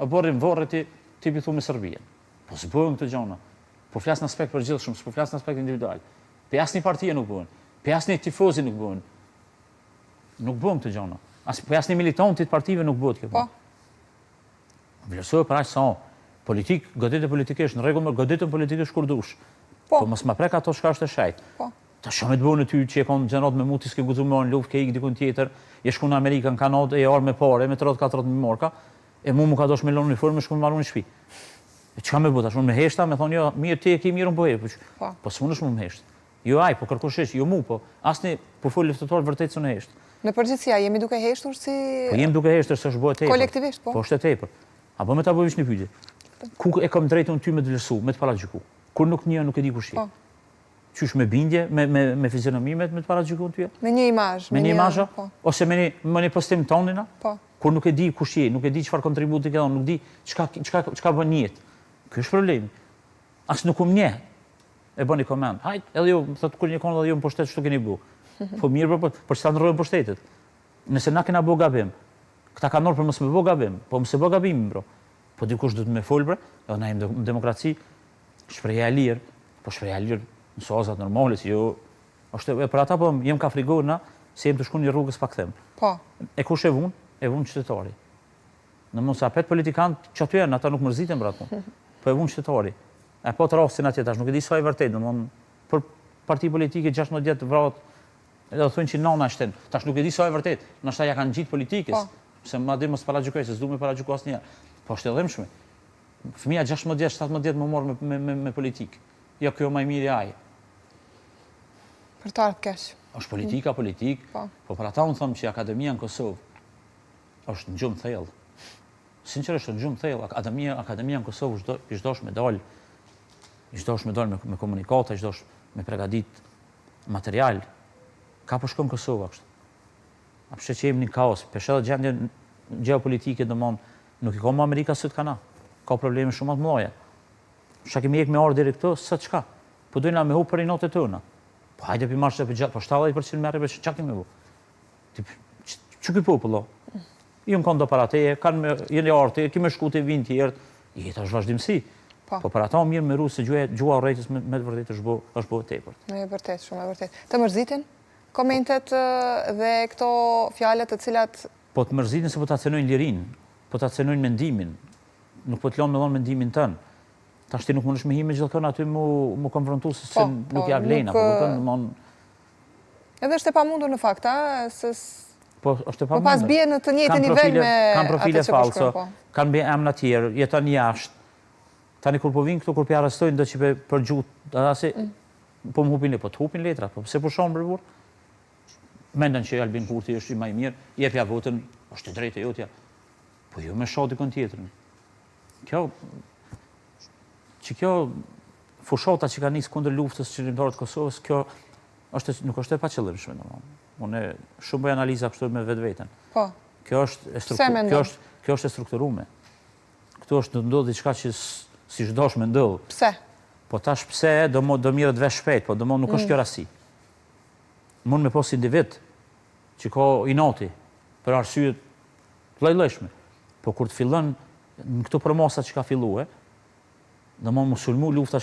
a borrim vorre ti pi thu me Serbien. Po s'bëhen këto gjëra. Po flas në aspekt përgjithshëm, s'po flas në aspekt individual. Pe asnjë partie nuk bëhen. Pe asnjë tifozi nuk bëhen. Nuk bëhen këto gjëra. As pe asnjë militant të partive nuk bëhet kjo. Po. Vlerësoj për aq sa politik, goditë politikisht në rregull, goditën politikisht kur dush. Po mos ma prek ato çka është e shajt. Po. Ta shumë të bënë ty që e kanë gjenot me muti s'ke guzuar në luftë, ke ik dikun tjetër, je shku në Amerikën, në Kanadë, e orë me pare, me 30-40 mijë marka, e mu ka dosh me lënë uniformë, shku në marrë në shtëpi. E çka më bëta, shumë me heshta, me thonë jo, mirë ti e ke mirën po e, po s'mundesh më hesht. Jo aj, po kërkosh hesh, jo mu, po asni po fol luftëtor vërtet s'u hesht. Në përgjithësi, jemi duke heshtur si Po jemi duke heshtur se është bëhet tepër. Kolektivisht, po. Po është e tepër. Apo më ta bëj një pyetje. Ku e kam drejtën ty me të vlerësu, me të paragjyku? Kur nuk e di kush je. Qysh me bindje, me fizionomi, me të paragjykun ty? Me një imazh. Me një imazh, ose me një postim tonina? Po. Kur nuk e di kush je, nuk e di çfarë kontributi ke dhënë, nuk di çka bën jetë. Ky është problemi. As nuk njeh. E bëni koment. Hajt, edhe ju thotë kur një konë edhe ju në pushtet ç'to keni bu. Po mirë, për çfarë ndrojmë pushtetet? Nëse na kena bë gabim. Këta kanë ardhur për mos me bë gabim, po mos e bë gabim, bro. Po dikush duhet me fol, bre, edhe na jemi në demokraci, shpreha e lirë, po shpreha e lirë në sozat normale, si jo, është për ata po jem ka frigur na, se jem të shku një rrugës pa kthem. Po. E kush e vun? E vun qytetari. Në mos apet politikanë që aty janë, ata nuk mërziten për atë. Po e vun qytetari. E po të rrafsin atje tash, nuk e di sa e vërtet, domthon për parti politike 16 vjet vrarot, edhe thonë që nana shten. Tash nuk e di sa e vërtet. Ndoshta ja kanë gjit politikës, se madje mos paragjykoj se s'du me paragjyku asnjëherë. Po është e dhëmshme. Fëmia 16 vjet, 17 vjet më mor me politikë. Jo, kjo më mirë ai. Për të ardhur keq. Është politika, po për ata unë them që akademia në Kosovë është në gjumë thellë. Sinqerisht është në gjumë thellë. Akademia në Kosovë çdosh me dal, çdosh me dal me komunikata, çdosh me përgatit material. Ka po shkon Kosova kështu. A pse që jemi në kaos, pse edhe gjendje gjeopolitike domon nuk i ka më Amerika sot kana. Ka probleme shumë të mëdha. Sa kemi ikë me orë deri këtu, sa çka? Po dojna me hu për notë tona. Po hajde pi marrë për gjatë, po 70% merre për çka kemi vu. Çu ky popullo? Jon kanë do para teje, kanë jeni orë, kemi shku te vin tjerë, jeta është vazhdimsi. Po për ata mirë me rusë gjua urrëtitës me të vërtetë është bëu tepër. Me vërtet, shumë e vërtet. Të mërzitin komentet dhe këto fjalët të cilat po të mërzitin se po ta cenojnë lirinë, po ta cenojnë mendimin, nuk po të lënë me dhënë mendimin tën. Tash ti nuk mundesh me hi me gjithë kënë aty mu konfrontu se nuk ja vlejna. Edhe është e pamundur në fakt, po është e pamundur. Po pas bie në të njëjtin nivel me kanë profile falso, kanë bie emra të tjerë, jeton jashtë. Tani kur po vinë këtu, kur po arrestojnë, do që për gjutë, asi, po më hupin po të hupin letra, po pse po shonë për burë? Menden që Albin Kurti është i më i mirë, jepja votën, është e drejtë e jotja. Po jo me shoh dikon tjetrin. Kjo fushata që ka nisë kundër luftës qëllimtare të Kosovës, kjo nuk është e paqëllimshme, domethënë. Unë shumë bëj analiza kështu me vetveten. Po. Kjo është e strukturuar. Këtu është ndodh diçka që si çdosh me ndodh. Pse? Po tash pse do mirët vesh shpejt, po domon nuk është kjo rasti. Mund me pos individ që ka inati për arsye të lloj-llojshme. Po kur të fillon në këto promosa që ka filluar, domon musulmu lufta